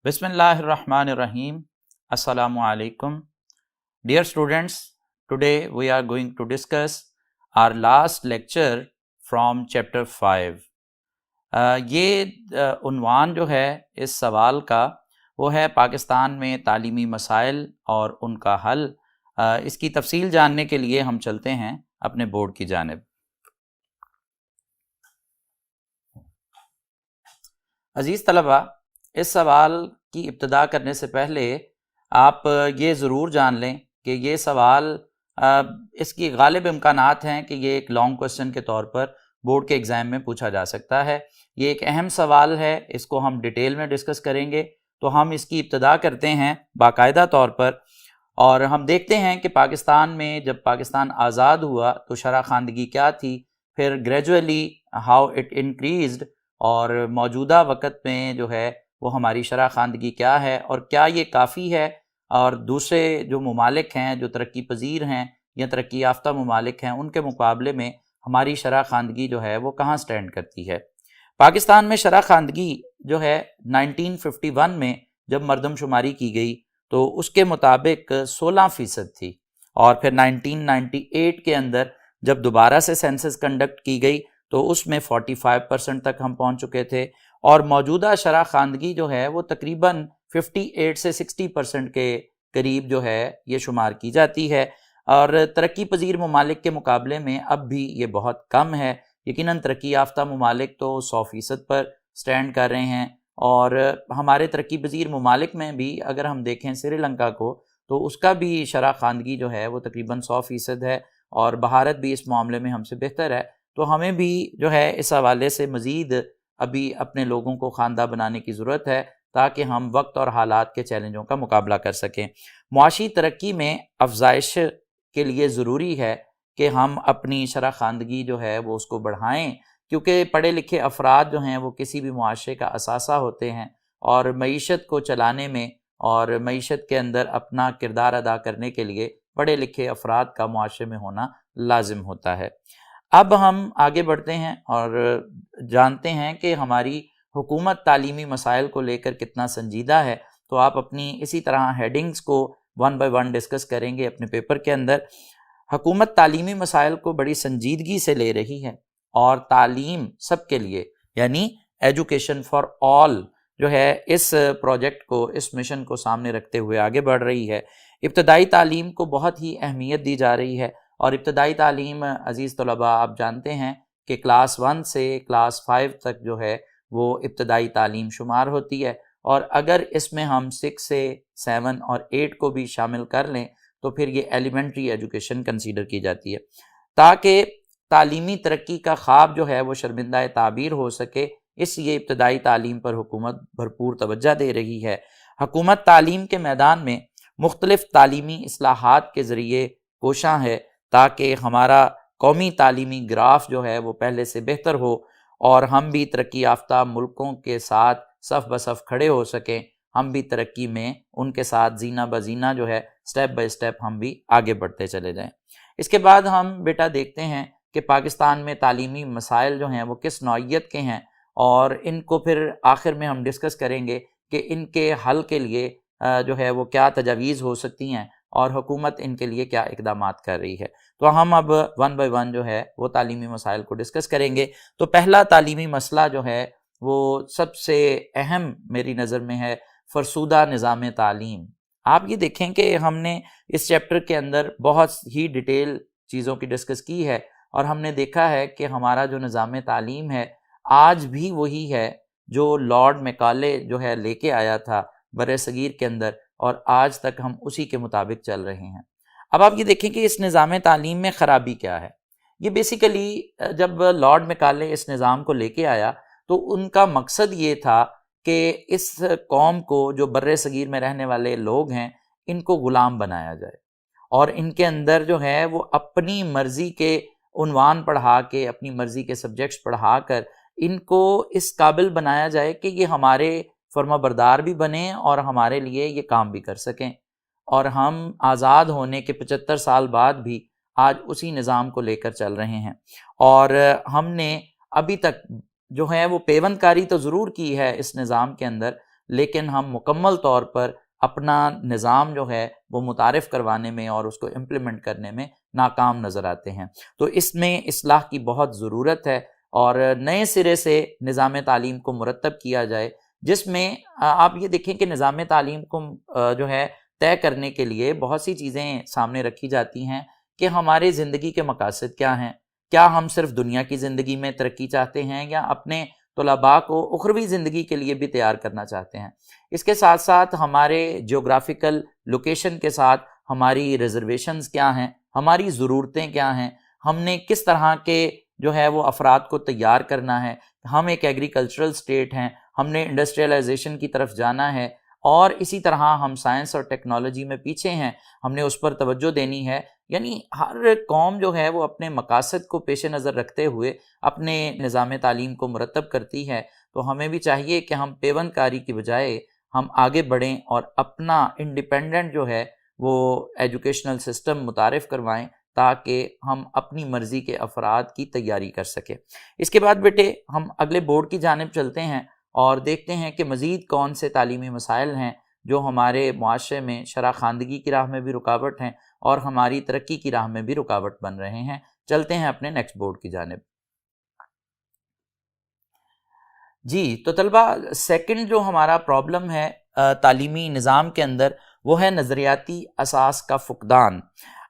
بسم اللہ الرحمن الرحیم. السلام علیکم. Dear students, today we are going to discuss our last lecture from chapter 5. یہ عنوان جو ہے اس سوال کا وہ ہے پاکستان میں تعلیمی مسائل اور ان کا حل. اس کی تفصیل جاننے کے لیے ہم چلتے ہیں اپنے بورڈ کی جانب. عزیز طلبہ، اس سوال کی ابتدا کرنے سے پہلے آپ یہ ضرور جان لیں کہ یہ سوال اس کی غالب امکانات ہیں کہ یہ ایک لانگ کوسچن کے طور پر بورڈ کے ایگزام میں پوچھا جا سکتا ہے. یہ ایک اہم سوال ہے، اس کو ہم ڈیٹیل میں ڈسکس کریں گے. تو ہم اس کی ابتدا کرتے ہیں باقاعدہ طور پر، اور ہم دیکھتے ہیں کہ پاکستان میں جب پاکستان آزاد ہوا تو شرح خواندگی کیا تھی، پھر گریجولی ہاؤ اٹ انکریزڈ، اور موجودہ وقت میں جو ہے وہ ہماری شرح خواندگی کیا ہے، اور کیا یہ کافی ہے، اور دوسرے جو ممالک ہیں جو ترقی پذیر ہیں یا ترقی یافتہ ممالک ہیں ان کے مقابلے میں ہماری شرح خواندگی جو ہے وہ کہاں سٹینڈ کرتی ہے. پاکستان میں شرح خواندگی جو ہے 1951 میں جب مردم شماری کی گئی تو اس کے مطابق 16% تھی، اور پھر 1998 کے اندر جب دوبارہ سے سینسس کنڈکٹ کی گئی تو اس میں 45% تک ہم پہنچ چکے تھے، اور موجودہ شرح خواندگی جو ہے وہ تقریباً 58 سے 60% کے قریب جو ہے یہ شمار کی جاتی ہے، اور ترقی پذیر ممالک کے مقابلے میں اب بھی یہ بہت کم ہے. یقیناً ترقی یافتہ ممالک تو 100% پر سٹینڈ کر رہے ہیں، اور ہمارے ترقی پذیر ممالک میں بھی اگر ہم دیکھیں سری لنکا کو تو اس کا بھی شرح خواندگی جو ہے وہ تقریباً 100% ہے، اور بھارت بھی اس معاملے میں ہم سے بہتر ہے. تو ہمیں بھی جو ہے اس حوالے سے مزید ابھی اپنے لوگوں کو خواندہ بنانے کی ضرورت ہے تاکہ ہم وقت اور حالات کے چیلنجوں کا مقابلہ کر سکیں. معاشی ترقی میں افزائش کے لیے ضروری ہے کہ ہم اپنی شرح خواندگی جو ہے وہ اس کو بڑھائیں، کیونکہ پڑھے لکھے افراد جو ہیں وہ کسی بھی معاشرے کا اثاثہ ہوتے ہیں، اور معیشت کو چلانے میں اور معیشت کے اندر اپنا کردار ادا کرنے کے لیے پڑھے لکھے افراد کا معاشرے میں ہونا لازم ہوتا ہے. اب ہم آگے بڑھتے ہیں اور جانتے ہیں کہ ہماری حکومت تعلیمی مسائل کو لے کر کتنا سنجیدہ ہے. تو آپ اپنی اسی طرح ہیڈنگز کو 1 بائی 1 ڈسکس کریں گے اپنے پیپر کے اندر. حکومت تعلیمی مسائل کو بڑی سنجیدگی سے لے رہی ہے، اور تعلیم سب کے لیے یعنی ایجوکیشن فار آل جو ہے اس پروجیکٹ کو، اس مشن کو سامنے رکھتے ہوئے آگے بڑھ رہی ہے. ابتدائی تعلیم کو بہت ہی اہمیت دی جا رہی ہے، اور ابتدائی تعلیم عزیز طلباء آپ جانتے ہیں کہ کلاس 1 سے کلاس 5 تک جو ہے وہ ابتدائی تعلیم شمار ہوتی ہے، اور اگر اس میں ہم 6 سے 7 اور 8 کو بھی شامل کر لیں تو پھر یہ ایلیمنٹری ایجوکیشن کنسیڈر کی جاتی ہے. تاکہ تعلیمی ترقی کا خواب جو ہے وہ شرمندہ تعبیر ہو سکے، اس لیے ابتدائی تعلیم پر حکومت بھرپور توجہ دے رہی ہے. حکومت تعلیم کے میدان میں مختلف تعلیمی اصلاحات کے ذریعے کوشاں ہے تاکہ ہمارا قومی تعلیمی گراف جو ہے وہ پہلے سے بہتر ہو، اور ہم بھی ترقی یافتہ ملکوں کے ساتھ صف بصف کھڑے ہو سکیں. ہم بھی ترقی میں ان کے ساتھ زینہ بزینہ جو ہے سٹیپ بائی سٹیپ ہم بھی آگے بڑھتے چلے جائیں. اس کے بعد ہم بیٹا دیکھتے ہیں کہ پاکستان میں تعلیمی مسائل جو ہیں وہ کس نوعیت کے ہیں، اور ان کو پھر آخر میں ہم ڈسکس کریں گے کہ ان کے حل کے لیے جو ہے وہ کیا تجاویز ہو سکتی ہیں، اور حکومت ان کے لیے کیا اقدامات کر رہی ہے. تو ہم اب 1 بائی 1 جو ہے وہ تعلیمی مسائل کو ڈسکس کریں گے. تو پہلا تعلیمی مسئلہ جو ہے وہ سب سے اہم میری نظر میں ہے فرسودہ نظام تعلیم. آپ یہ دیکھیں کہ ہم نے اس چیپٹر کے اندر بہت ہی ڈیٹیل چیزوں کی ڈسکس کی ہے، اور ہم نے دیکھا ہے کہ ہمارا جو نظام تعلیم ہے آج بھی وہی ہے جو لارڈ میکالے جو ہے لے کے آیا تھا بر صغیر کے اندر، اور آج تک ہم اسی کے مطابق چل رہے ہیں. اب آپ یہ دیکھیں کہ اس نظام تعلیم میں خرابی کیا ہے. یہ بیسیکلی جب لارڈ میکالے اس نظام کو لے کے آیا تو ان کا مقصد یہ تھا کہ اس قوم کو جو بر صغیر میں رہنے والے لوگ ہیں ان کو غلام بنایا جائے، اور ان کے اندر جو ہے وہ اپنی مرضی کے عنوان پڑھا کے، اپنی مرضی کے سبجیکٹس پڑھا کر ان کو اس قابل بنایا جائے کہ یہ ہمارے فرما بردار بھی بنیں اور ہمارے لیے یہ کام بھی کر سکیں. اور ہم آزاد ہونے کے 75 سال بعد بھی آج اسی نظام کو لے کر چل رہے ہیں، اور ہم نے ابھی تک جو ہے وہ پیوند کاری تو ضرور کی ہے اس نظام کے اندر، لیکن ہم مکمل طور پر اپنا نظام جو ہے وہ متعارف کروانے میں اور اس کو امپلیمنٹ کرنے میں ناکام نظر آتے ہیں۔ تو اس میں اصلاح کی بہت ضرورت ہے اور نئے سرے سے نظام تعلیم کو مرتب کیا جائے، جس میں آپ یہ دیکھیں کہ نظام تعلیم کو جو ہے طے کرنے کے لیے بہت سی چیزیں سامنے رکھی جاتی ہیں کہ ہمارے زندگی کے مقاصد کیا ہیں، کیا ہم صرف دنیا کی زندگی میں ترقی چاہتے ہیں یا اپنے طلباء کو اخروی زندگی کے لیے بھی تیار کرنا چاہتے ہیں۔ اس کے ساتھ ساتھ ہمارے جیوگرافیکل لوکیشن کے ساتھ ہماری ریزرویشنز کیا ہیں، ہماری ضرورتیں کیا ہیں، ہم نے کس طرح کے جو ہے وہ افراد کو تیار کرنا ہے۔ ہم ایک ایگریکلچرل اسٹیٹ ہیں، ہم نے انڈسٹریلائزیشن کی طرف جانا ہے، اور اسی طرح ہم سائنس اور ٹیکنالوجی میں پیچھے ہیں، ہم نے اس پر توجہ دینی ہے۔ یعنی ہر قوم جو ہے وہ اپنے مقاصد کو پیش نظر رکھتے ہوئے اپنے نظام تعلیم کو مرتب کرتی ہے، تو ہمیں بھی چاہیے کہ ہم پیوند کاری کی بجائے ہم آگے بڑھیں اور اپنا انڈیپینڈنٹ جو ہے وہ ایجوکیشنل سسٹم متعارف کروائیں تاکہ ہم اپنی مرضی کے افراد کی تیاری کر سکیں۔ اس کے بعد بیٹے ہم اگلے بورڈ کی جانب چلتے ہیں اور دیکھتے ہیں کہ مزید کون سے تعلیمی مسائل ہیں جو ہمارے معاشرے میں شرح خواندگی کی راہ میں بھی رکاوٹ ہیں اور ہماری ترقی کی راہ میں بھی رکاوٹ بن رہے ہیں۔ چلتے ہیں اپنے نیکسٹ بورڈ کی جانب۔ جی تو طلبہ، سیکنڈ جو ہمارا پرابلم ہے تعلیمی نظام کے اندر وہ ہے نظریاتی اساس کا فقدان۔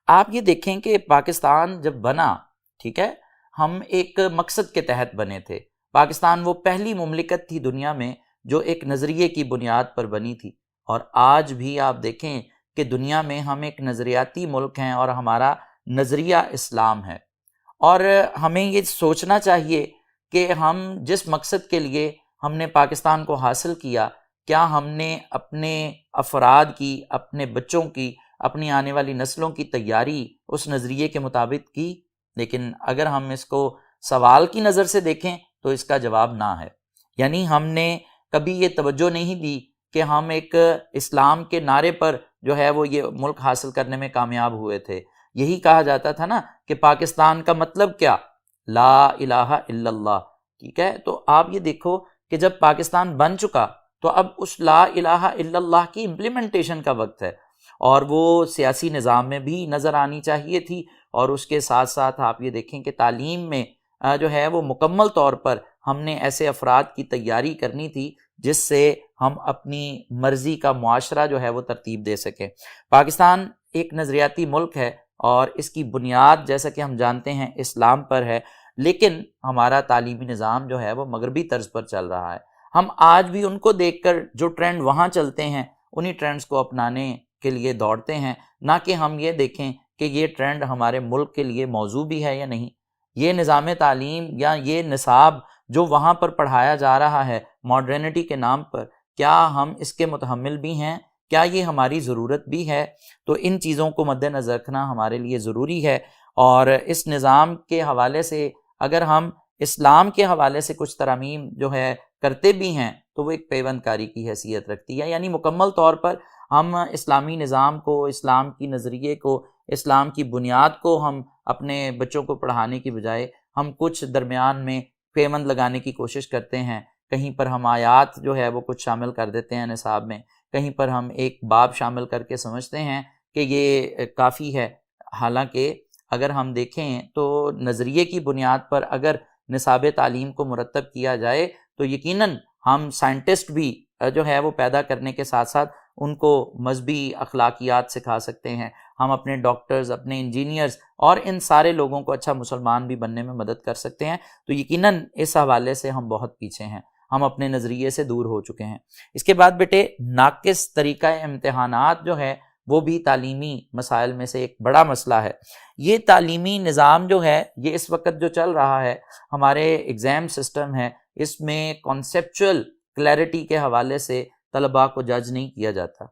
آپ یہ دیکھیں کہ پاکستان جب بنا، ٹھیک ہے، ہم ایک مقصد کے تحت بنے تھے۔ پاکستان وہ پہلی مملکت تھی دنیا میں جو ایک نظریے کی بنیاد پر بنی تھی، اور آج بھی آپ دیکھیں کہ دنیا میں ہم ایک نظریاتی ملک ہیں اور ہمارا نظریہ اسلام ہے۔ اور ہمیں یہ سوچنا چاہیے کہ ہم جس مقصد کے لیے ہم نے پاکستان کو حاصل کیا، کیا ہم نے اپنے افراد کی، اپنے بچوں کی، اپنی آنے والی نسلوں کی تیاری اس نظریے کے مطابق کی؟ لیکن اگر ہم اس کو سوال کی نظر سے دیکھیں تو اس کا جواب نہ ہے۔ یعنی ہم نے کبھی یہ توجہ نہیں دی کہ ہم ایک اسلام کے نعرے پر جو ہے وہ یہ ملک حاصل کرنے میں کامیاب ہوئے تھے۔ یہی کہا جاتا تھا نا کہ پاکستان کا مطلب کیا؟ لا الہ الا اللہ، ٹھیک ہے؟ تو آپ یہ دیکھو کہ جب پاکستان بن چکا تو اب اس لا الہ الا اللہ کی امپلیمنٹیشن کا وقت ہے، اور وہ سیاسی نظام میں بھی نظر آنی چاہیے تھی، اور اس کے ساتھ ساتھ آپ یہ دیکھیں کہ تعلیم میں جو ہے وہ مکمل طور پر ہم نے ایسے افراد کی تیاری کرنی تھی جس سے ہم اپنی مرضی کا معاشرہ جو ہے وہ ترتیب دے سکیں۔ پاکستان ایک نظریاتی ملک ہے اور اس کی بنیاد جیسا کہ ہم جانتے ہیں اسلام پر ہے، لیکن ہمارا تعلیمی نظام جو ہے وہ مغربی طرز پر چل رہا ہے۔ ہم آج بھی ان کو دیکھ کر جو ٹرینڈ وہاں چلتے ہیں انہی ٹرینڈز کو اپنانے کے لیے دوڑتے ہیں، نہ کہ ہم یہ دیکھیں کہ یہ ٹرینڈ ہمارے ملک کے لیے موزوں بھی ہے یا نہیں۔ یہ نظام تعلیم یا یہ نصاب جو وہاں پر پڑھایا جا رہا ہے ماڈرنٹی کے نام پر، کیا ہم اس کے متحمل بھی ہیں؟ کیا یہ ہماری ضرورت بھی ہے؟ تو ان چیزوں کو مد نظر رکھنا ہمارے لیے ضروری ہے، اور اس نظام کے حوالے سے اگر ہم اسلام کے حوالے سے کچھ ترامیم جو ہے کرتے بھی ہیں تو وہ ایک پیوند کاری کی حیثیت رکھتی ہے۔ یعنی مکمل طور پر ہم اسلامی نظام کو، اسلام کی نظریے کو، اسلام کی بنیاد کو ہم اپنے بچوں کو پڑھانے کی بجائے ہم کچھ درمیان میں پیوند لگانے کی کوشش کرتے ہیں۔ کہیں پر ہم آیات جو ہے وہ کچھ شامل کر دیتے ہیں نصاب میں، کہیں پر ہم ایک باب شامل کر کے سمجھتے ہیں کہ یہ کافی ہے۔ حالانکہ اگر ہم دیکھیں تو نظریے کی بنیاد پر اگر نصاب تعلیم کو مرتب کیا جائے تو یقیناً ہم سائنٹسٹ بھی جو ہے وہ پیدا کرنے کے ساتھ ساتھ ان کو مذہبی اخلاقیات سکھا سکتے ہیں۔ ہم اپنے ڈاکٹرز، اپنے انجینئرز اور ان سارے لوگوں کو اچھا مسلمان بھی بننے میں مدد کر سکتے ہیں۔ تو یقیناً اس حوالے سے ہم بہت پیچھے ہیں، ہم اپنے نظریے سے دور ہو چکے ہیں۔ اس کے بعد بیٹے ناقص طریقہ امتحانات جو ہے وہ بھی تعلیمی مسائل میں سے ایک بڑا مسئلہ ہے۔ یہ تعلیمی نظام جو ہے یہ اس وقت جو چل رہا ہے، ہمارے ایگزام سسٹم ہے، اس میں کانسیپچول کلیئرٹی کے حوالے سے طلباء کو جج نہیں کیا جاتا،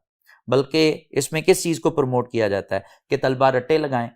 بلکہ اس میں کس چیز کو پروموٹ کیا جاتا ہے کہ طلباء رٹے لگائیں،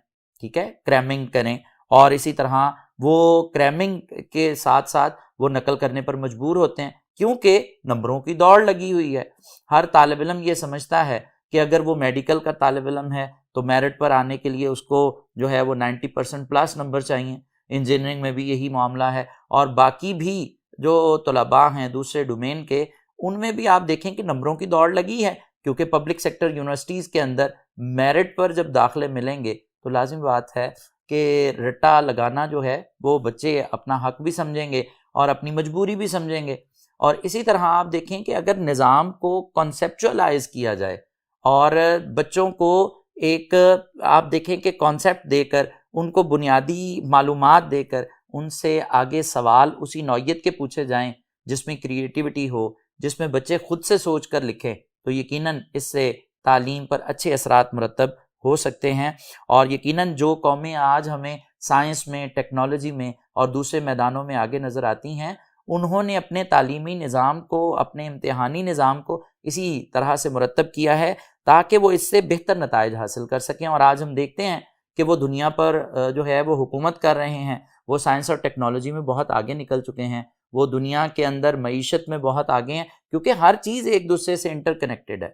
ٹھیک ہے، کریمنگ کریں، اور اسی طرح وہ کریمنگ کے ساتھ ساتھ وہ نقل کرنے پر مجبور ہوتے ہیں کیونکہ نمبروں کی دوڑ لگی ہوئی ہے۔ ہر طالب علم یہ سمجھتا ہے کہ اگر وہ میڈیکل کا طالب علم ہے تو میرٹ پر آنے کے لیے اس کو جو ہے وہ 90% پلس نمبر چاہیے۔ انجینئرنگ میں بھی یہی معاملہ ہے، اور باقی بھی جو طلباء ہیں دوسرے ڈومین کے، ان میں بھی آپ دیکھیں کہ نمبروں کی دوڑ لگی ہے، کیونکہ پبلک سیکٹر یونیورسٹیز کے اندر میرٹ پر جب داخلے ملیں گے تو لازم بات ہے کہ رٹا لگانا جو ہے وہ بچے اپنا حق بھی سمجھیں گے اور اپنی مجبوری بھی سمجھیں گے۔ اور اسی طرح آپ دیکھیں کہ اگر نظام کو کنسیپچولائز کیا جائے اور بچوں کو ایک آپ دیکھیں کہ کانسیپٹ دے کر، ان کو بنیادی معلومات دے کر، ان سے آگے سوال اسی نوعیت کے پوچھے جائیں جس میں کریٹیوٹی ہو، جس میں بچے خود سے سوچ کر لکھیں، تو یقیناً اس سے تعلیم پر اچھے اثرات مرتب ہو سکتے ہیں۔ اور یقیناً جو قومیں آج ہمیں سائنس میں، ٹیکنالوجی میں اور دوسرے میدانوں میں آگے نظر آتی ہیں، انہوں نے اپنے تعلیمی نظام کو، اپنے امتحانی نظام کو اسی طرح سے مرتب کیا ہے تاکہ وہ اس سے بہتر نتائج حاصل کر سکیں۔ اور آج ہم دیکھتے ہیں کہ وہ دنیا پر جو ہے وہ حکومت کر رہے ہیں، وہ سائنس اور ٹیکنالوجی میں بہت آگے نکل چکے ہیں، وہ دنیا کے اندر معیشت میں بہت آگے ہیں، کیونکہ ہر چیز ایک دوسرے سے انٹر کنیکٹڈ ہے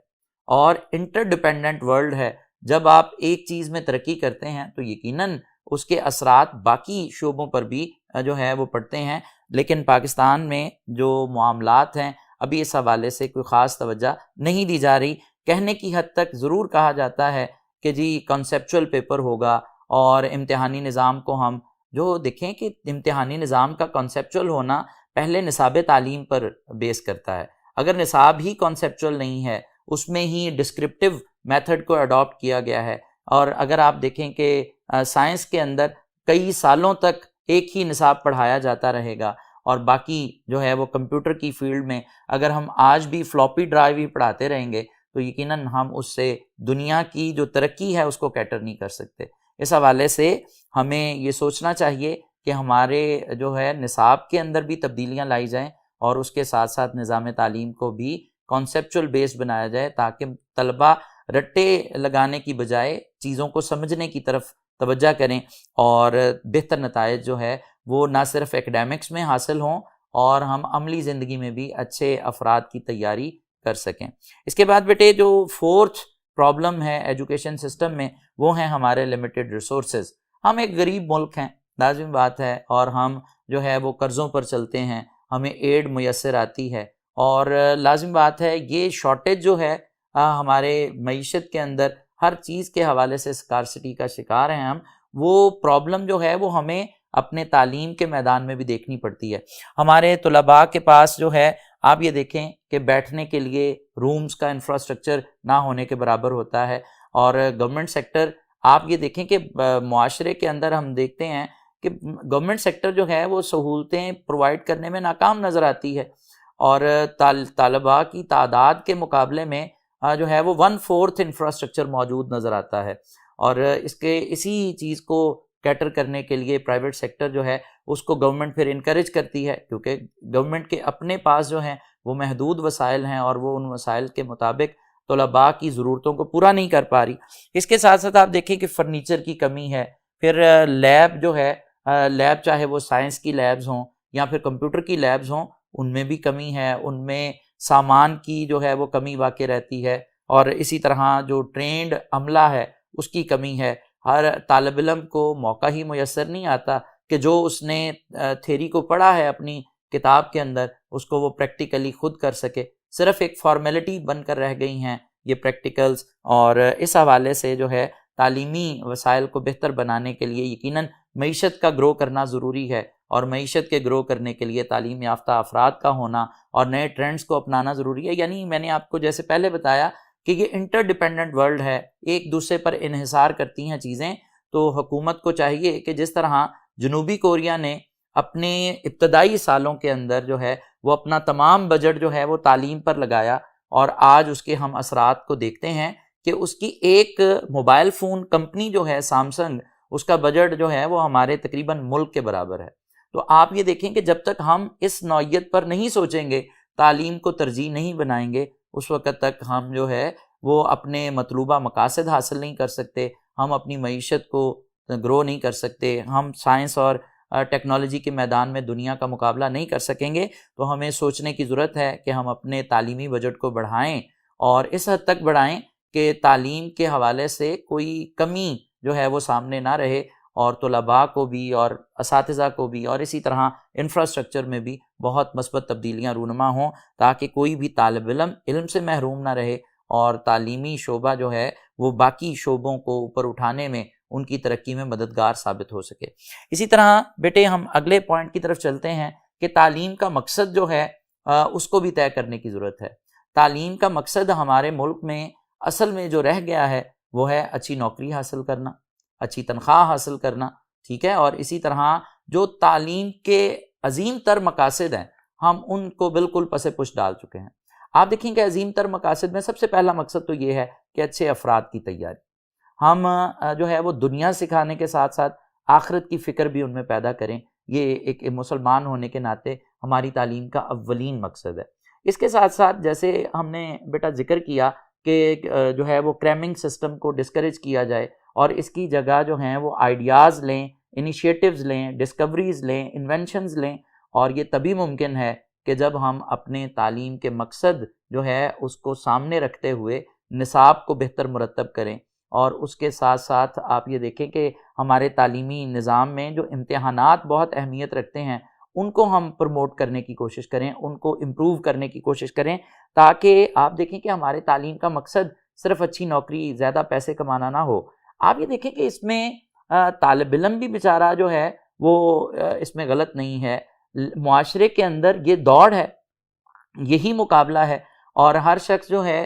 اور انٹر ڈیپینڈنٹ ورلڈ ہے۔ جب آپ ایک چیز میں ترقی کرتے ہیں تو یقیناً اس کے اثرات باقی شعبوں پر بھی جو ہے وہ پڑتے ہیں، لیکن پاکستان میں جو معاملات ہیں ابھی اس حوالے سے کوئی خاص توجہ نہیں دی جا رہی۔ کہنے کی حد تک ضرور کہا جاتا ہے کہ جی کنسیپچول پیپر ہوگا، اور امتحانی نظام کو ہم جو دیکھیں کہ امتحانی نظام کا کنسیپچول ہونا پہلے نصاب تعلیم پر بیس کرتا ہے۔ اگر نصاب ہی کنسیپچول نہیں ہے، اس میں ہی ڈسکرپٹیو میتھڈ کو اڈاپٹ کیا گیا ہے، اور اگر آپ دیکھیں کہ سائنس کے اندر کئی سالوں تک ایک ہی نصاب پڑھایا جاتا رہے گا، اور باقی جو ہے وہ کمپیوٹر کی فیلڈ میں اگر ہم آج بھی فلاپی ڈرائیو ہی پڑھاتے رہیں گے تو یقیناً ہم اس سے دنیا کی جو ترقی ہے اس کو کیٹر نہیں کر سکتے۔ اس حوالے سے ہمیں یہ سوچنا چاہیے کہ ہمارے جو ہے نصاب کے اندر بھی تبدیلیاں لائی جائیں، اور اس کے ساتھ ساتھ نظام تعلیم کو بھی کانسیپچول بیس بنایا جائے تاکہ طلبہ رٹے لگانے کی بجائے چیزوں کو سمجھنے کی طرف توجہ کریں، اور بہتر نتائج جو ہے وہ نہ صرف ایکڈیمکس میں حاصل ہوں اور ہم عملی زندگی میں بھی اچھے افراد کی تیاری کر سکیں۔ اس کے بعد بیٹے جو فورتھ پرابلم ہے ایجوکیشن سسٹم میں، وہ ہیں ہمارے لمیٹڈ ریسورسز۔ ہم ایک غریب ملک ہیں، لازم بات ہے، اور ہم جو ہے وہ قرضوں پر چلتے ہیں، ہمیں ایڈ میسر آتی ہے، اور لازم بات ہے یہ شارٹیج جو ہے ہمارے معیشت کے اندر ہر چیز کے حوالے سے اسکارسٹی کا شکار ہیں ہم، وہ پرابلم جو ہے وہ ہمیں اپنے تعلیم کے میدان میں بھی دیکھنی پڑتی ہے۔ ہمارے طلباء کے پاس جو ہے آپ یہ دیکھیں کہ بیٹھنے کے لیے رومز کا انفراسٹرکچر نہ ہونے کے برابر ہوتا ہے، اور گورنمنٹ سیکٹر آپ یہ دیکھیں کہ معاشرے کے اندر ہم دیکھتے ہیں کہ گورنمنٹ سیکٹر جو ہے وہ سہولتیں پرووائڈ کرنے میں ناکام نظر آتی ہے، اور طالباء کی تعداد کے مقابلے میں جو ہے وہ 1/4 انفراسٹرکچر موجود نظر آتا ہے، اور اسی چیز کو کیٹر کرنے کے لیے پرائیویٹ سیکٹر جو ہے اس کو گورنمنٹ پھر انکریج کرتی ہے، کیونکہ گورنمنٹ کے اپنے پاس جو ہیں وہ محدود وسائل ہیں، اور وہ ان وسائل کے مطابق طلباء کی ضرورتوں کو پورا نہیں کر پا رہی۔ اس کے ساتھ ساتھ آپ دیکھیں کہ فرنیچر کی کمی ہے، پھر لیب جو ہے، لیب چاہے وہ سائنس کی لیبز ہوں یا پھر کمپیوٹر کی لیبز ہوں، ان میں بھی کمی ہے، ان میں سامان کی جو ہے وہ کمی واقع رہتی ہے، اور اسی طرح جو ٹرینڈ عملہ ہے اس کی کمی ہے۔ ہر طالب علم کو موقع ہی میسر نہیں آتا کہ جو اس نے تھیری کو پڑھا ہے اپنی کتاب کے اندر اس کو وہ پریکٹیکلی خود کر سکے، صرف ایک فارمیلٹی بن کر رہ گئی ہیں یہ پریکٹیکلز۔ اور اس حوالے سے جو ہے تعلیمی وسائل کو بہتر بنانے کے لیے یقیناً معیشت کا گرو کرنا ضروری ہے، اور معیشت کے گرو کرنے کے لیے تعلیم یافتہ افراد کا ہونا اور نئے ٹرینڈز کو اپنانا ضروری ہے۔ یعنی میں نے آپ کو جیسے پہلے بتایا کہ یہ انٹر ڈیپینڈنٹ ورلڈ ہے، ایک دوسرے پر انحصار کرتی ہیں چیزیں، تو حکومت کو چاہیے کہ جس طرح جنوبی کوریا نے اپنے ابتدائی سالوں کے اندر جو ہے وہ اپنا تمام بجٹ جو ہے وہ تعلیم پر لگایا، اور آج اس کے ہم اثرات کو دیکھتے ہیں کہ اس کی ایک موبائل فون کمپنی جو ہے سامسنگ، اس کا بجٹ جو ہے وہ ہمارے تقریباً ملک کے برابر ہے۔ تو آپ یہ دیکھیں کہ جب تک ہم اس نوعیت پر نہیں سوچیں گے، تعلیم کو ترجیح نہیں بنائیں گے، اس وقت تک ہم جو ہے وہ اپنے مطلوبہ مقاصد حاصل نہیں کر سکتے، ہم اپنی معیشت کو گرو نہیں کر سکتے، ہم سائنس اور ٹیکنالوجی کے میدان میں دنیا کا مقابلہ نہیں کر سکیں گے۔ تو ہمیں سوچنے کی ضرورت ہے کہ ہم اپنے تعلیمی بجٹ کو بڑھائیں، اور اس حد تک بڑھائیں کہ تعلیم کے حوالے سے کوئی کمی جو ہے وہ سامنے نہ رہے، اور طلباء کو بھی اور اساتذہ کو بھی اور اسی طرح انفراسٹرکچر میں بھی بہت مثبت تبدیلیاں رونما ہوں، تاکہ کوئی بھی طالب علم علم سے محروم نہ رہے اور تعلیمی شعبہ جو ہے وہ باقی شعبوں کو اوپر اٹھانے میں ان کی ترقی میں مددگار ثابت ہو سکے۔ اسی طرح بیٹے ہم اگلے پوائنٹ کی طرف چلتے ہیں کہ تعلیم کا مقصد جو ہے اس کو بھی طے کرنے کی ضرورت ہے۔ تعلیم کا مقصد ہمارے ملک میں اصل میں جو رہ گیا ہے وہ ہے اچھی نوکری حاصل کرنا، اچھی تنخواہ حاصل کرنا، ٹھیک ہے، اور اسی طرح جو تعلیم کے عظیم تر مقاصد ہیں ہم ان کو بالکل پس پش ڈال چکے ہیں۔ آپ دیکھیں کہ عظیم تر مقاصد میں سب سے پہلا مقصد تو یہ ہے کہ اچھے افراد کی تیاری، ہم جو ہے وہ دنیا سکھانے کے ساتھ ساتھ آخرت کی فکر بھی ان میں پیدا کریں، یہ ایک مسلمان ہونے کے ناطے ہماری تعلیم کا اولین مقصد ہے۔ اس کے ساتھ ساتھ جیسے ہم نے بیٹا ذکر کیا کہ جو ہے وہ کریمنگ سسٹم کو ڈسکریج کیا جائے اور اس کی جگہ جو ہیں وہ آئیڈیاز لیں، انیشیٹوز لیں، ڈسکوریز لیں، انوینشنز لیں، اور یہ تبھی ممکن ہے کہ جب ہم اپنے تعلیم کے مقصد جو ہے اس کو سامنے رکھتے ہوئے نصاب کو بہتر مرتب کریں، اور اس کے ساتھ ساتھ آپ یہ دیکھیں کہ ہمارے تعلیمی نظام میں جو امتحانات بہت اہمیت رکھتے ہیں ان کو ہم پروموٹ کرنے کی کوشش کریں، ان کو امپروو کرنے کی کوشش کریں، تاکہ آپ دیکھیں کہ ہمارے تعلیم کا مقصد صرف اچھی نوکری، زیادہ پیسے کمانا نہ ہو۔ آپ یہ دیکھیں کہ اس میں طالب علم بھی بیچارہ جو ہے وہ اس میں غلط نہیں ہے، معاشرے کے اندر یہ دوڑ ہے، یہی مقابلہ ہے، اور ہر شخص جو ہے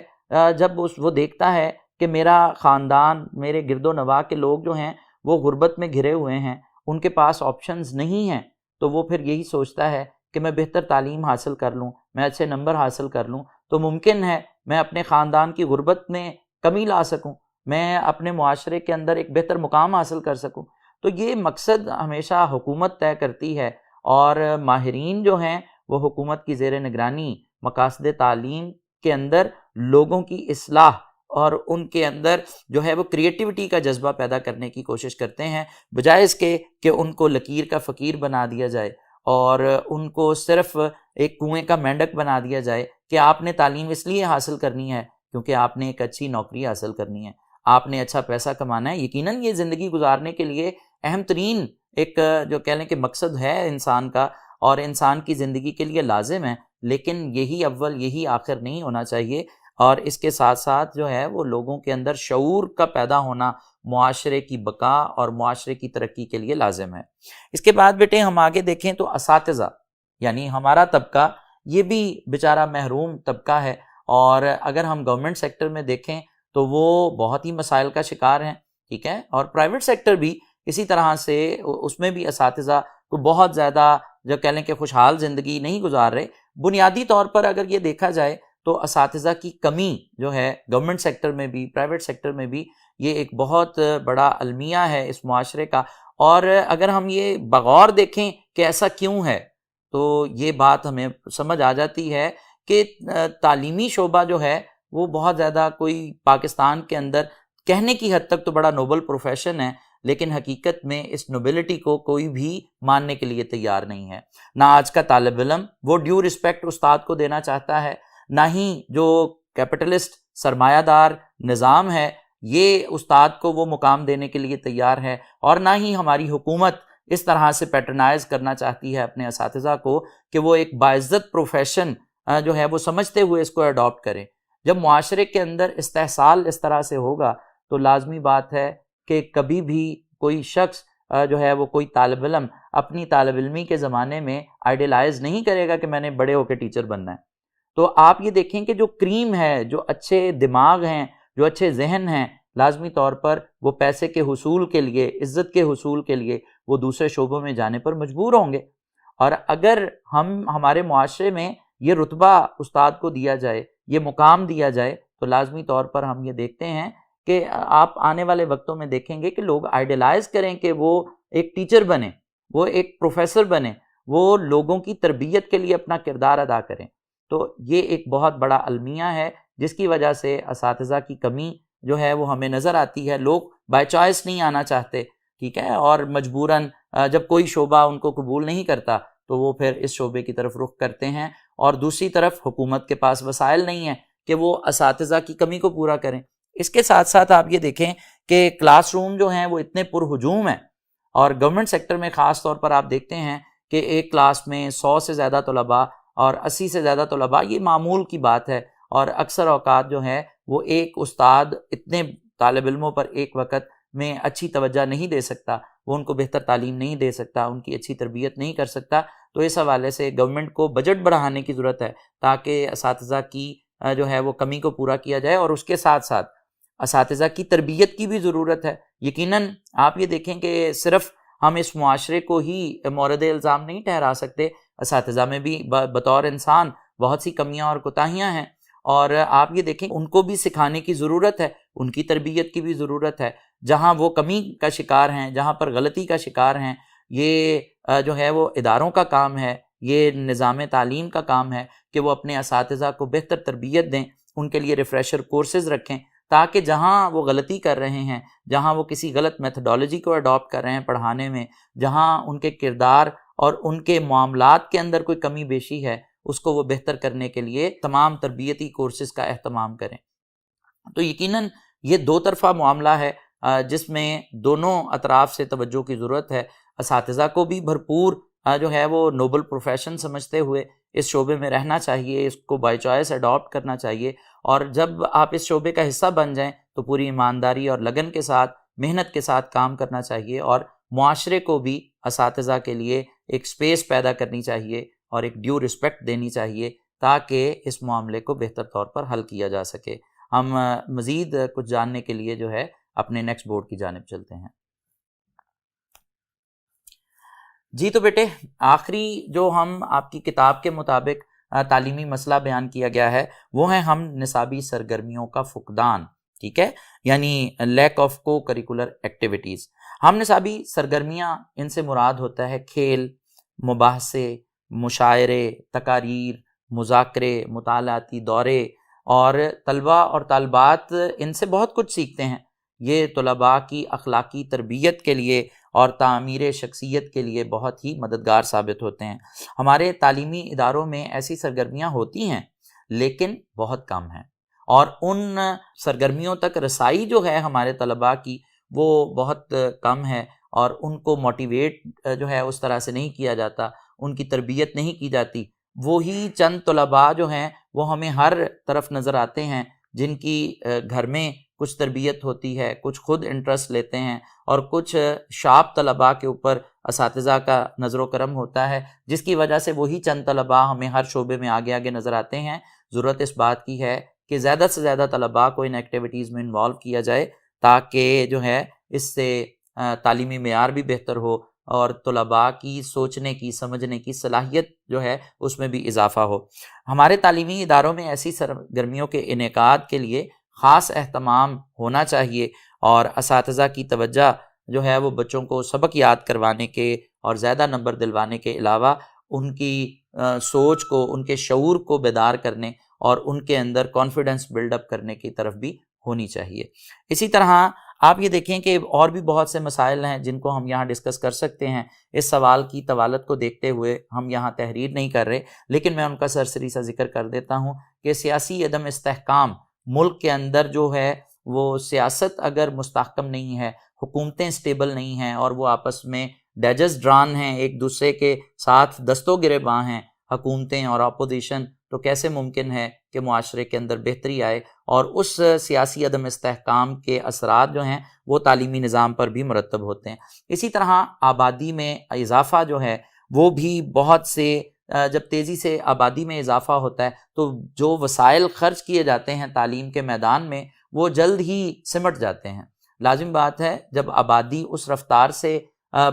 جب وہ دیکھتا ہے کہ میرا خاندان، میرے گرد و نواح کے لوگ جو ہیں وہ غربت میں گھرے ہوئے ہیں، ان کے پاس آپشنز نہیں ہیں، تو وہ پھر یہی سوچتا ہے کہ میں بہتر تعلیم حاصل کر لوں، میں اچھے نمبر حاصل کر لوں تو ممکن ہے میں اپنے خاندان کی غربت میں کمی لا سکوں، میں اپنے معاشرے کے اندر ایک بہتر مقام حاصل کر سکوں۔ تو یہ مقصد ہمیشہ حکومت طے کرتی ہے، اور ماہرین جو ہیں وہ حکومت کی زیر نگرانی مقاصد تعلیم کے اندر لوگوں کی اصلاح اور ان کے اندر جو ہے وہ کریٹیوٹی کا جذبہ پیدا کرنے کی کوشش کرتے ہیں، بجائے اس کے کہ ان کو لکیر کا فقیر بنا دیا جائے اور ان کو صرف ایک کنویں کا مینڈک بنا دیا جائے کہ آپ نے تعلیم اس لیے حاصل کرنی ہے کیونکہ آپ نے ایک اچھی نوکری حاصل کرنی ہے، آپ نے اچھا پیسہ کمانا ہے۔ یقیناً یہ زندگی گزارنے کے لیے اہم ترین ایک جو کہہ لیں کہ مقصد ہے انسان کا، اور انسان کی زندگی کے لیے لازم ہے، لیکن یہی اول یہی آخر نہیں ہونا چاہیے، اور اس کے ساتھ ساتھ جو ہے وہ لوگوں کے اندر شعور کا پیدا ہونا معاشرے کی بقا اور معاشرے کی ترقی کے لیے لازم ہے۔ اس کے بعد بیٹے ہم آگے دیکھیں تو اساتذہ، یعنی ہمارا طبقہ یہ بھی بیچارہ محروم طبقہ ہے، اور اگر ہم گورنمنٹ سیکٹر میں دیکھیں تو وہ بہت ہی مسائل کا شکار ہیں، ٹھیک ہے، اور پرائیویٹ سیکٹر بھی اسی طرح سے اس میں بھی اساتذہ کو بہت زیادہ جو کہہ لیں کہ خوشحال زندگی نہیں گزار رہے۔ بنیادی طور پر اگر یہ دیکھا جائے تو اساتذہ کی کمی جو ہے گورنمنٹ سیکٹر میں بھی پرائیویٹ سیکٹر میں بھی یہ ایک بہت بڑا المیہ ہے اس معاشرے کا، اور اگر ہم یہ بغور دیکھیں کہ ایسا کیوں ہے تو یہ بات ہمیں سمجھ آ جاتی ہے کہ تعلیمی شعبہ جو ہے وہ بہت زیادہ کوئی پاکستان کے اندر کہنے کی حد تک تو بڑا نوبل پروفیشن ہے، لیکن حقیقت میں اس نوبلٹی کو کوئی بھی ماننے کے لیے تیار نہیں ہے۔ نہ آج کا طالب علم وہ ڈیو رسپیکٹ استاد کو دینا چاہتا ہے، نہ ہی جو کیپٹلسٹ سرمایہ دار نظام ہے یہ استاد کو وہ مقام دینے کے لیے تیار ہے، اور نہ ہی ہماری حکومت اس طرح سے پیٹرنائز کرنا چاہتی ہے اپنے اساتذہ کو کہ وہ ایک باعزت پروفیشن جو ہے وہ سمجھتے ہوئے اس کو اڈاپٹ کریں۔ جب معاشرے کے اندر استحصال اس طرح سے ہوگا تو لازمی بات ہے کہ کبھی بھی کوئی شخص جو ہے وہ کوئی طالب علم اپنی طالب علمی کے زمانے میں آئیڈیلائز نہیں کرے گا کہ میں نے بڑے ہو کے ٹیچر بننا ہے۔ تو آپ یہ دیکھیں کہ جو کریم ہے، جو اچھے دماغ ہیں، جو اچھے ذہن ہیں، لازمی طور پر وہ پیسے کے حصول کے لیے، عزت کے حصول کے لیے وہ دوسرے شعبوں میں جانے پر مجبور ہوں گے۔ اور اگر ہمارے معاشرے میں یہ رتبہ استاد کو دیا جائے، یہ مقام دیا جائے، تو لازمی طور پر ہم یہ دیکھتے ہیں کہ آپ آنے والے وقتوں میں دیکھیں گے کہ لوگ آئیڈیلائز کریں کہ وہ ایک ٹیچر بنیں، وہ ایک پروفیسر بنیں، وہ لوگوں کی تربیت کے لیے اپنا کردار ادا کریں۔ تو یہ ایک بہت بڑا المیہ ہے جس کی وجہ سے اساتذہ کی کمی جو ہے وہ ہمیں نظر آتی ہے۔ لوگ بائی چوائس نہیں آنا چاہتے، ٹھیک ہے، اور مجبوراً جب کوئی شعبہ ان کو قبول نہیں کرتا تو وہ پھر اس شعبے کی طرف رخ کرتے ہیں، اور دوسری طرف حکومت کے پاس وسائل نہیں ہیں کہ وہ اساتذہ کی کمی کو پورا کریں۔ اس کے ساتھ ساتھ آپ یہ دیکھیں کہ کلاس روم جو ہیں وہ اتنے پر ہجوم ہیں، اور گورنمنٹ سیکٹر میں خاص طور پر آپ دیکھتے ہیں کہ ایک کلاس میں 100 سے زیادہ طلباء اور 80 سے زیادہ طلباء، یہ معمول کی بات ہے، اور اکثر اوقات جو ہے وہ ایک استاد اتنے طالب علموں پر ایک وقت میں اچھی توجہ نہیں دے سکتا، وہ ان کو بہتر تعلیم نہیں دے سکتا، ان کی اچھی تربیت نہیں کر سکتا. تو اس حوالے سے گورنمنٹ کو بجٹ بڑھانے کی ضرورت ہے تاکہ اساتذہ کی جو ہے وہ کمی کو پورا کیا جائے، اور اس کے ساتھ ساتھ اساتذہ کی تربیت کی بھی ضرورت ہے. یقیناً آپ یہ دیکھیں کہ صرف ہم اس معاشرے کو ہی مورد الزام نہیں ٹھہرا سکتے، اساتذہ میں بھی بطور انسان بہت سی کمیاں اور کوتاہیاں ہیں، اور آپ یہ دیکھیں ان کو بھی سکھانے کی ضرورت ہے، ان کی تربیت کی بھی ضرورت ہے. جہاں وہ کمی کا شکار ہیں، جہاں پر غلطی کا شکار ہیں، یہ جو ہے وہ اداروں کا کام ہے، یہ نظام تعلیم کا کام ہے کہ وہ اپنے اساتذہ کو بہتر تربیت دیں، ان کے لیے ریفریشر کورسز رکھیں، تاکہ جہاں وہ غلطی کر رہے ہیں، جہاں وہ کسی غلط میتھڈالوجی کو اڈاپٹ کر رہے ہیں پڑھانے میں، جہاں ان کے کردار اور ان کے معاملات کے اندر کوئی کمی بیشی ہے، اس کو وہ بہتر کرنے کے لیے تمام تربیتی کورسز کا اہتمام کریں. تو یقیناً یہ دو طرفہ معاملہ ہے جس میں دونوں اطراف سے توجہ کی ضرورت ہے. اساتذہ کو بھی بھرپور جو ہے وہ نوبل پروفیشن سمجھتے ہوئے اس شعبے میں رہنا چاہیے، اس کو بائی چوائس اڈاپٹ کرنا چاہیے، اور جب آپ اس شعبے کا حصہ بن جائیں تو پوری ایمانداری اور لگن کے ساتھ، محنت کے ساتھ کام کرنا چاہیے، اور معاشرے کو بھی اساتذہ کے لیے ایک سپیس پیدا کرنی چاہیے اور ایک ڈیو رسپیکٹ دینی چاہیے تاکہ اس معاملے کو بہتر طور پر حل کیا جا سکے. ہم مزید کچھ جاننے کے لیے جو ہے اپنے نیکسٹ بورڈ کی جانب چلتے ہیں. جی تو بیٹے، آخری جو ہم آپ کی کتاب کے مطابق تعلیمی مسئلہ بیان کیا گیا ہے وہ ہے ہم نصابی سرگرمیوں کا فقدان. ٹھیک ہے، یعنی لیک آف کو کریکولر ایکٹیویٹیز. ہم نصابی سرگرمیاں، ان سے مراد ہوتا ہے کھیل، مباحثے، مشاعرے، تقاریر، مذاکرے، مطالعاتی دورے، اور طلباء اور طالبات ان سے بہت کچھ سیکھتے ہیں. یہ طلباء کی اخلاقی تربیت کے لیے اور تعمیر شخصیت کے لیے بہت ہی مددگار ثابت ہوتے ہیں. ہمارے تعلیمی اداروں میں ایسی سرگرمیاں ہوتی ہیں لیکن بہت کم ہیں، اور ان سرگرمیوں تک رسائی جو ہے ہمارے طلباء کی وہ بہت کم ہے، اور ان کو موٹیویٹ جو ہے اس طرح سے نہیں کیا جاتا، ان کی تربیت نہیں کی جاتی. وہی چند طلباء جو ہیں وہ ہمیں ہر طرف نظر آتے ہیں جن کی گھر میں کچھ تربیت ہوتی ہے، کچھ خود انٹرسٹ لیتے ہیں، اور کچھ شارپ طلباء کے اوپر اساتذہ کا نظر و کرم ہوتا ہے، جس کی وجہ سے وہی چند طلباء ہمیں ہر شعبے میں آگے آگے نظر آتے ہیں. ضرورت اس بات کی ہے کہ زیادہ سے زیادہ طلباء کو ان ایکٹیویٹیز میں انوالو کیا جائے تاکہ جو ہے اس سے تعلیمی معیار بھی بہتر ہو اور طلباء کی سوچنے کی، سمجھنے کی صلاحیت جو ہے اس میں بھی اضافہ ہو. ہمارے تعلیمی اداروں میں ایسی سرگرمیوں کے انعقاد کے لیے خاص اہتمام ہونا چاہیے، اور اساتذہ کی توجہ جو ہے وہ بچوں کو سبق یاد کروانے کے اور زیادہ نمبر دلوانے کے علاوہ ان کی سوچ کو، ان کے شعور کو بیدار کرنے اور ان کے اندر کانفیڈنس بلڈ اپ کرنے کی طرف بھی ہونی چاہیے. اسی طرح آپ یہ دیکھیں کہ اور بھی بہت سے مسائل ہیں جن کو ہم یہاں ڈسکس کر سکتے ہیں. اس سوال کی طوالت کو دیکھتے ہوئے ہم یہاں تحریر نہیں کر رہے، لیکن میں ان کا سرسری سا ذکر کر دیتا ہوں کہ سیاسی عدم استحکام، ملک کے اندر جو ہے وہ سیاست اگر مستحکم نہیں ہے، حکومتیں سٹیبل نہیں ہیں، اور وہ آپس میں ڈیجز ڈران ہیں، ایک دوسرے کے ساتھ دست و گریباں ہیں حکومتیں اور اپوزیشن، تو کیسے ممکن ہے کہ معاشرے کے اندر بہتری آئے؟ اور اس سیاسی عدم استحکام کے اثرات جو ہیں وہ تعلیمی نظام پر بھی مرتب ہوتے ہیں. اسی طرح آبادی میں اضافہ جو ہے وہ بھی بہت سے، جب تیزی سے آبادی میں اضافہ ہوتا ہے تو جو وسائل خرچ کیے جاتے ہیں تعلیم کے میدان میں وہ جلد ہی سمٹ جاتے ہیں. لازم بات ہے جب آبادی اس رفتار سے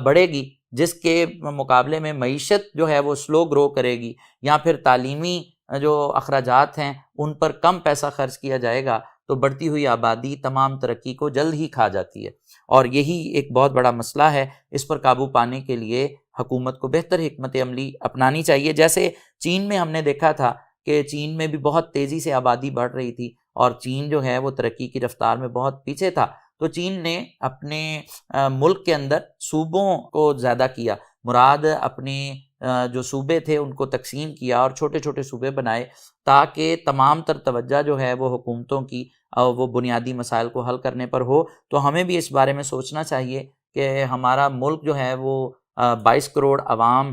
بڑھے گی جس کے مقابلے میں معیشت جو ہے وہ سلو گرو کرے گی، یا پھر تعلیمی جو اخراجات ہیں ان پر کم پیسہ خرچ کیا جائے گا، تو بڑھتی ہوئی آبادی تمام ترقی کو جلد ہی کھا جاتی ہے. اور یہی ایک بہت بڑا مسئلہ ہے. اس پر قابو پانے کے لیے حکومت کو بہتر حکمت عملی اپنانی چاہیے. جیسے چین میں ہم نے دیکھا تھا کہ چین میں بھی بہت تیزی سے آبادی بڑھ رہی تھی، اور چین جو ہے وہ ترقی کی رفتار میں بہت پیچھے تھا، تو چین نے اپنے ملک کے اندر صوبوں کو زیادہ کیا، مراد اپنے جو صوبے تھے ان کو تقسیم کیا اور چھوٹے چھوٹے صوبے بنائے تاکہ تمام تر توجہ جو ہے وہ حکومتوں کی وہ بنیادی مسائل کو حل کرنے پر ہو. تو ہمیں بھی اس بارے میں سوچنا چاہیے کہ ہمارا ملک جو ہے وہ 22 کروڑ عوام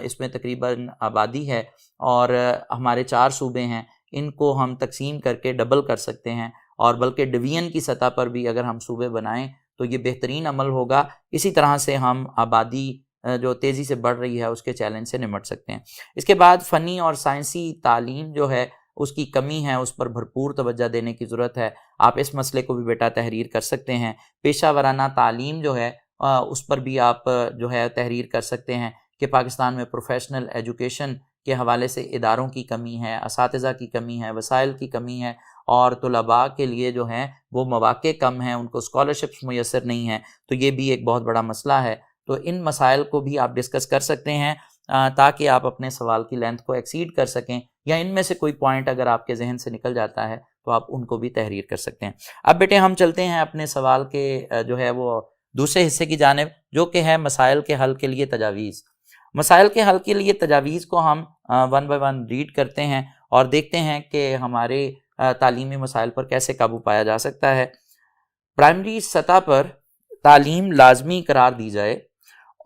اس میں تقریباً آبادی ہے، اور ہمارے 4 صوبے ہیں، ان کو ہم تقسیم کر کے ڈبل کر سکتے ہیں، اور بلکہ ڈویژن کی سطح پر بھی اگر ہم صوبے بنائیں تو یہ بہترین عمل ہوگا۔ اسی طرح سے ہم آبادی جو تیزی سے بڑھ رہی ہے اس کے چیلنج سے نمٹ سکتے ہیں۔ اس کے بعد فنی اور سائنسی تعلیم جو ہے اس کی کمی ہے، اس پر بھرپور توجہ دینے کی ضرورت ہے۔ آپ اس مسئلے کو بھی بیٹا تحریر کر سکتے ہیں۔ پیشہ ورانہ تعلیم جو ہے اس پر بھی آپ جو ہے تحریر کر سکتے ہیں کہ پاکستان میں پروفیشنل ایجوکیشن کے حوالے سے اداروں کی کمی ہے، اساتذہ کی کمی ہے، وسائل کی کمی ہے، اور طلباء کے لیے جو ہیں وہ مواقع کم ہیں، ان کو اسکالرشپس میسر نہیں ہیں، تو یہ بھی ایک بہت بڑا مسئلہ ہے۔ تو ان مسائل کو بھی آپ ڈسکس کر سکتے ہیں تاکہ آپ اپنے سوال کی لینتھ کو ایکسیڈ کر سکیں، یا ان میں سے کوئی پوائنٹ اگر آپ کے ذہن سے نکل جاتا ہے تو آپ ان کو بھی تحریر کر سکتے ہیں۔ اب بیٹے ہم چلتے ہیں اپنے سوال کے جو ہے وہ دوسرے حصے کی جانب، جو کہ ہے مسائل کے حل کے لیے تجاویز۔ مسائل کے حل کے لیے تجاویز کو ہم ون بائی ون ریڈ کرتے ہیں اور دیکھتے ہیں کہ ہمارے تعلیمی مسائل پر کیسے قابو پایا جا سکتا ہے۔ پرائمری سطح پر تعلیم لازمی قرار دی جائے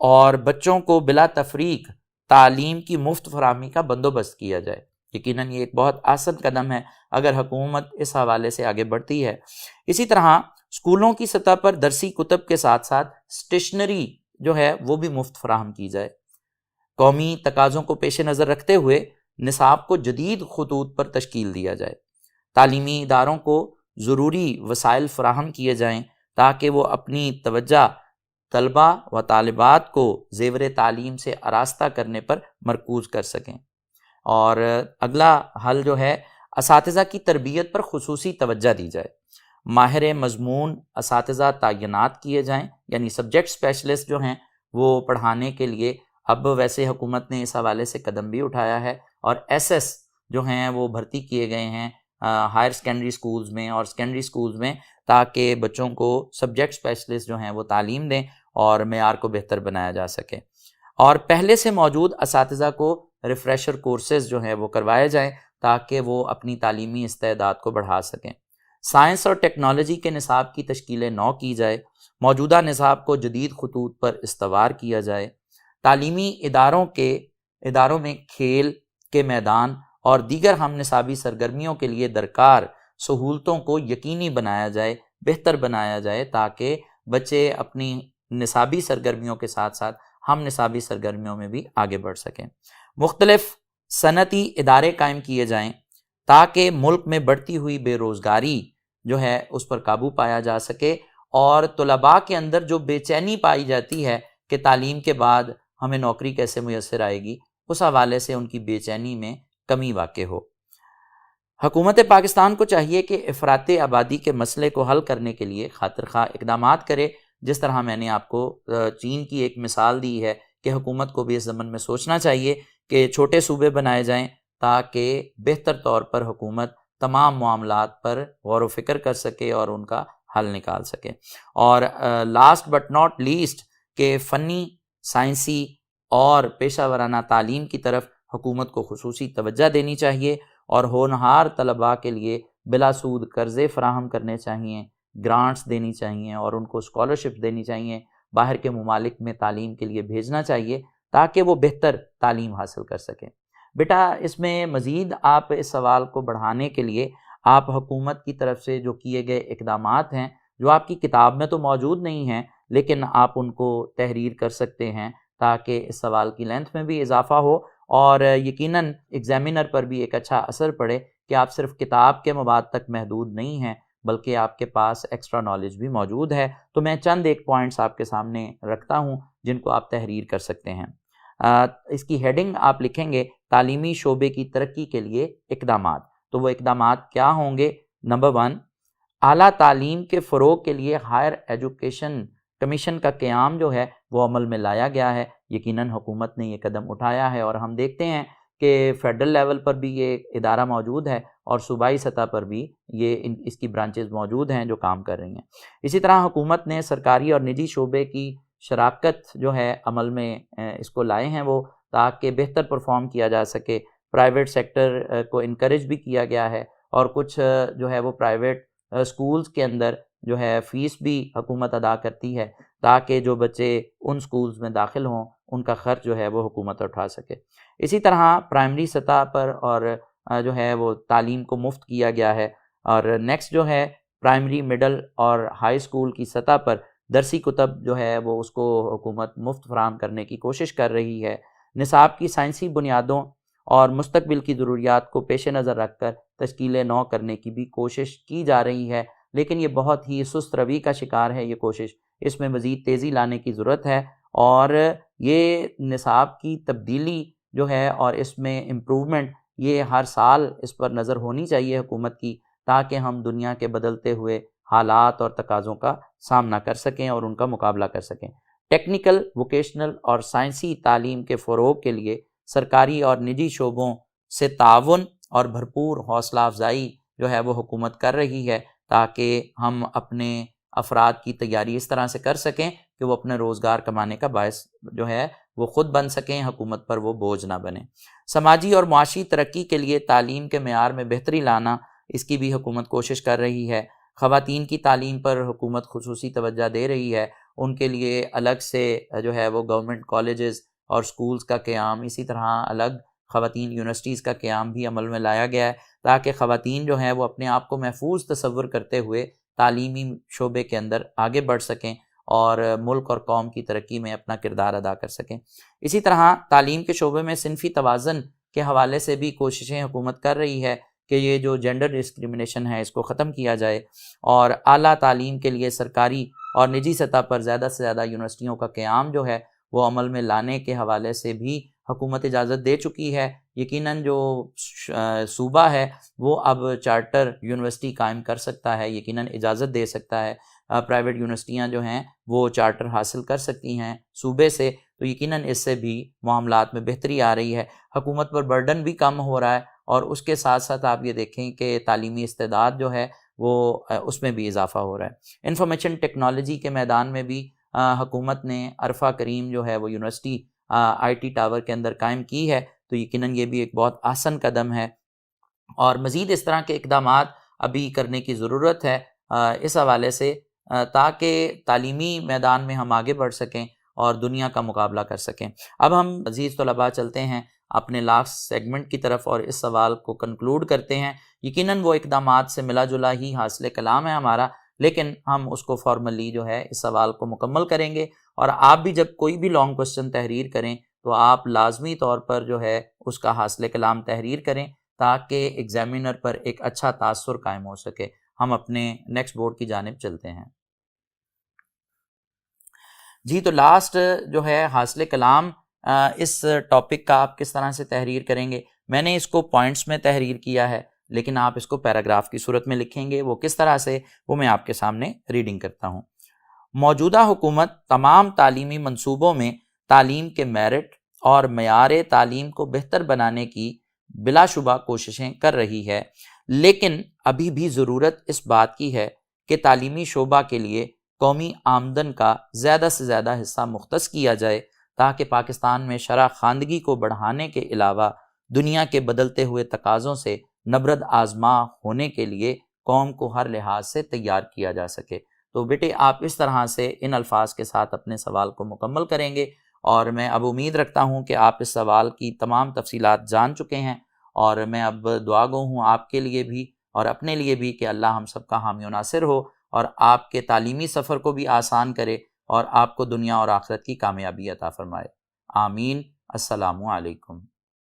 اور بچوں کو بلا تفریق تعلیم کی مفت فراہمی کا بندوبست کیا جائے۔ یقیناً یہ ایک بہت آسان قدم ہے اگر حکومت اس حوالے سے آگے بڑھتی ہے۔ اسی طرح اسکولوں کی سطح پر درسی کتب کے ساتھ ساتھ اسٹیشنری جو ہے وہ بھی مفت فراہم کی جائے۔ قومی تقاضوں کو پیش نظر رکھتے ہوئے نصاب کو جدید خطوط پر تشکیل دیا جائے۔ تعلیمی اداروں کو ضروری وسائل فراہم کیے جائیں تاکہ وہ اپنی توجہ طلباء و طالبات کو زیور تعلیم سے آراستہ کرنے پر مرکوز کر سکیں۔ اور اگلا حل جو ہے اساتذہ کی تربیت پر خصوصی توجہ دی جائے۔ ماہر مضمون اساتذہ تعینات کیے جائیں، یعنی سبجیکٹ اسپیشلسٹ جو ہیں وہ پڑھانے کے لیے اب ویسے حکومت نے اس حوالے سے قدم بھی اٹھایا ہے، اور ایس ایس جو ہیں وہ بھرتی کیے گئے ہیں ہائر سیکنڈری سکولز میں اور سیکنڈری سکولز میں، تاکہ بچوں کو سبجیکٹ اسپیشلسٹ جو ہیں وہ تعلیم دیں اور معیار کو بہتر بنایا جا سکے۔ اور پہلے سے موجود اساتذہ کو ریفریشر کورسز جو ہیں وہ کروائے جائیں تاکہ وہ اپنی تعلیمی استعداد کو بڑھا سکیں۔ سائنس اور ٹیکنالوجی کے نصاب کی تشکیل نو کی جائے، موجودہ نصاب کو جدید خطوط پر استوار کیا جائے۔ تعلیمی اداروں میں کھیل کے میدان اور دیگر ہم نصابی سرگرمیوں کے لیے درکار سہولتوں کو یقینی بنایا جائے، بہتر بنایا جائے، تاکہ بچے اپنی نصابی سرگرمیوں کے ساتھ ساتھ ہم نصابی سرگرمیوں میں بھی آگے بڑھ سکیں۔ مختلف صنعتی ادارے قائم کیے جائیں تاکہ ملک میں بڑھتی ہوئی بے روزگاری جو ہے اس پر قابو پایا جا سکے، اور طلباء کے اندر جو بے چینی پائی جاتی ہے کہ تعلیم کے بعد ہمیں نوکری کیسے میسر آئے گی، اس حوالے سے ان کی بے چینی میں کمی واقع ہو۔ حکومت پاکستان کو چاہیے کہ افراط آبادی کے مسئلے کو حل کرنے کے لیے خاطر خواہ اقدامات کرے، جس طرح میں نے آپ کو چین کی ایک مثال دی ہے کہ حکومت کو بھی اس ضمن میں سوچنا چاہیے کہ چھوٹے صوبے بنائے جائیں تاکہ بہتر طور پر حکومت تمام معاملات پر غور و فکر کر سکے اور ان کا حل نکال سکے۔ اور لاسٹ بٹ ناٹ لیسٹ کہ فنی، سائنسی اور پیشہ ورانہ تعلیم کی طرف حکومت کو خصوصی توجہ دینی چاہیے، اور ہونہار طلباء کے لیے بلا سود قرضے فراہم کرنے چاہیے، گرانٹس دینی چاہیے، اور ان کو اسکالرشپ دینی چاہیے، باہر کے ممالک میں تعلیم کے لیے بھیجنا چاہیے تاکہ وہ بہتر تعلیم حاصل کر سکیں۔ بیٹا اس میں مزید آپ اس سوال کو بڑھانے کے لیے آپ حکومت کی طرف سے جو کیے گئے اقدامات ہیں، جو آپ کی کتاب میں تو موجود نہیں ہیں لیکن آپ ان کو تحریر کر سکتے ہیں تاکہ اس سوال کی لینتھ میں بھی اضافہ ہو، اور یقیناً ایگزامینر پر بھی ایک اچھا اثر پڑے کہ آپ صرف کتاب کے مواد تک محدود نہیں ہیں بلکہ آپ کے پاس ایکسٹرا نالج بھی موجود ہے۔ تو میں چند ایک پوائنٹس آپ کے سامنے رکھتا ہوں جن کو آپ تحریر کر سکتے ہیں۔ اس کی ہیڈنگ آپ لکھیں گے تعلیمی شعبے کی ترقی کے لیے اقدامات۔ تو وہ اقدامات کیا ہوں گے؟ نمبر 1، اعلیٰ تعلیم کے فروغ کے لیے ہائر ایجوکیشن کمیشن کا قیام جو ہے وہ عمل میں لایا گیا ہے۔ یقیناً حکومت نے یہ قدم اٹھایا ہے، اور ہم دیکھتے ہیں کہ فیڈرل لیول پر بھی یہ ادارہ موجود ہے اور صوبائی سطح پر بھی اس کی برانچز موجود ہیں جو کام کر رہی ہیں۔ اسی طرح حکومت نے سرکاری اور نجی شعبے کی شراکت جو ہے عمل میں اس کو لائے ہیں وہ، تاکہ بہتر پرفارم کیا جا سکے۔ پرائیویٹ سیکٹر کو انکریج بھی کیا گیا ہے، اور کچھ جو ہے وہ پرائیویٹ سکولز کے اندر جو ہے فیس بھی حکومت ادا کرتی ہے تاکہ جو بچے ان سکولز میں داخل ہوں ان کا خرچ جو ہے وہ حکومت اٹھا سکے۔ اسی طرح پرائمری سطح پر اور جو ہے وہ تعلیم کو مفت کیا گیا ہے، اور نیکسٹ جو ہے پرائمری، مڈل اور ہائی اسکول کی سطح پر درسی کتب جو ہے وہ اس کو حکومت مفت فراہم کرنے کی کوشش کر رہی ہے۔ نصاب کی سائنسی بنیادوں اور مستقبل کی ضروریات کو پیش نظر رکھ کر تشکیل نو کرنے کی بھی کوشش کی جا رہی ہے، لیکن یہ بہت ہی سست روی کا شکار ہے یہ کوشش۔ اس میں مزید تیزی لانے کی ضرورت ہے، اور یہ نصاب کی تبدیلی جو ہے اور اس میں امپروومنٹ، یہ ہر سال اس پر نظر ہونی چاہیے حکومت کی، تاکہ ہم دنیا کے بدلتے ہوئے حالات اور تقاضوں کا سامنا کر سکیں اور ان کا مقابلہ کر سکیں۔ ٹیکنیکل، ووکیشنل اور سائنسی تعلیم کے فروغ کے لیے سرکاری اور نجی شعبوں سے تعاون اور بھرپور حوصلہ افزائی جو ہے وہ حکومت کر رہی ہے، تاکہ ہم اپنے افراد کی تیاری اس طرح سے کر سکیں کہ وہ اپنے روزگار کمانے کا باعث جو ہے وہ خود بن سکیں، حکومت پر وہ بوجھ نہ بنیں۔ سماجی اور معاشی ترقی کے لیے تعلیم کے معیار میں بہتری لانا، اس کی بھی حکومت کوشش کر رہی ہے۔ خواتین کی تعلیم پر حکومت خصوصی توجہ دے رہی ہے، ان کے لیے الگ سے جو ہے وہ گورنمنٹ کالجز اور سکولز کا قیام، اسی طرح الگ خواتین یونیورسٹیز کا قیام بھی عمل میں لایا گیا ہے، تاکہ خواتین جو ہیں وہ اپنے آپ کو محفوظ تصور کرتے ہوئے تعلیمی شعبے کے اندر آگے بڑھ سکیں اور ملک اور قوم کی ترقی میں اپنا کردار ادا کر سکیں۔ اسی طرح تعلیم کے شعبے میں صنفی توازن کے حوالے سے بھی کوششیں حکومت کر رہی ہے کہ یہ جو جینڈر ڈسکرمنیشن ہے اس کو ختم کیا جائے، اور اعلیٰ تعلیم کے لیے سرکاری اور نجی سطح پر زیادہ سے زیادہ یونیورسٹیوں کا قیام جو ہے وہ عمل میں لانے کے حوالے سے بھی حکومت اجازت دے چکی ہے۔ یقیناً جو صوبہ ہے وہ اب چارٹر یونیورسٹی قائم کر سکتا ہے، یقیناً اجازت دے سکتا ہے، پرائیویٹ یونیورسٹیاں جو ہیں وہ چارٹر حاصل کر سکتی ہیں صوبے سے، تو یقیناً اس سے بھی معاملات میں بہتری آ رہی ہے، حکومت پر برڈن بھی کم ہو رہا ہے، اور اس کے ساتھ ساتھ آپ یہ دیکھیں کہ تعلیمی استعداد جو ہے وہ اس میں بھی اضافہ ہو رہا ہے۔ انفارمیشن ٹیکنالوجی کے میدان میں بھی حکومت نے عرفہ کریم جو ہے وہ یونیورسٹی آئی ٹی ٹاور کے اندر قائم کی ہے، تو یقیناً یہ بھی ایک بہت آسن قدم ہے، اور مزید اس طرح کے اقدامات ابھی کرنے کی ضرورت ہے اس حوالے سے، تاکہ تعلیمی میدان میں ہم آگے بڑھ سکیں اور دنیا کا مقابلہ کر سکیں۔ اب ہم عزیز طلباء چلتے ہیں اپنے لاسٹ سیگمنٹ کی طرف اور اس سوال کو کنکلوڈ کرتے ہیں۔ یقیناً وہ اقدامات سے ملا جلا ہی حاصل کلام ہے ہمارا، لیکن ہم اس کو فارملی جو ہے اس سوال کو مکمل کریں گے، اور آپ بھی جب کوئی بھی لانگ کوسچن تحریر کریں تو آپ لازمی طور پر جو ہے اس کا حاصل کلام تحریر کریں، تاکہ ایگزامینر پر ایک اچھا تاثر قائم ہو سکے۔ ہم اپنے نیکسٹ بورڈ کی جانب چلتے ہیں۔ جی، تو لاسٹ جو ہے حاصل کلام، اس ٹاپک کا آپ کس طرح سے تحریر کریں گے؟ میں نے اس کو پوائنٹس میں تحریر کیا ہے، لیکن آپ اس کو پیراگراف کی صورت میں لکھیں گے، وہ کس طرح سے وہ میں آپ کے سامنے ریڈنگ کرتا ہوں۔ موجودہ حکومت تمام تعلیمی منصوبوں میں تعلیم کے میرٹ اور معیار تعلیم کو بہتر بنانے کی بلا شبہ کوششیں کر رہی ہے، لیکن ابھی بھی ضرورت اس بات کی ہے کہ تعلیمی شعبہ کے لیے قومی آمدن کا زیادہ سے زیادہ حصہ مختص کیا جائے، تاکہ پاکستان میں شرح خواندگی کو بڑھانے کے علاوہ دنیا کے بدلتے ہوئے تقاضوں سے نبرد آزما ہونے کے لیے قوم کو ہر لحاظ سے تیار کیا جا سکے۔ تو بیٹے آپ اس طرح سے ان الفاظ کے ساتھ اپنے سوال کو مکمل کریں گے، اور میں اب امید رکھتا ہوں کہ آپ اس سوال کی تمام تفصیلات جان چکے ہیں، اور میں اب دعا گو ہوں آپ کے لیے بھی اور اپنے لیے بھی کہ اللہ ہم سب کا حامی و ناصر ہو، اور آپ کے تعلیمی سفر کو بھی آسان کرے، اور آپ کو دنیا اور آخرت کی کامیابی عطا فرمائے۔ آمین۔ السلام علیکم۔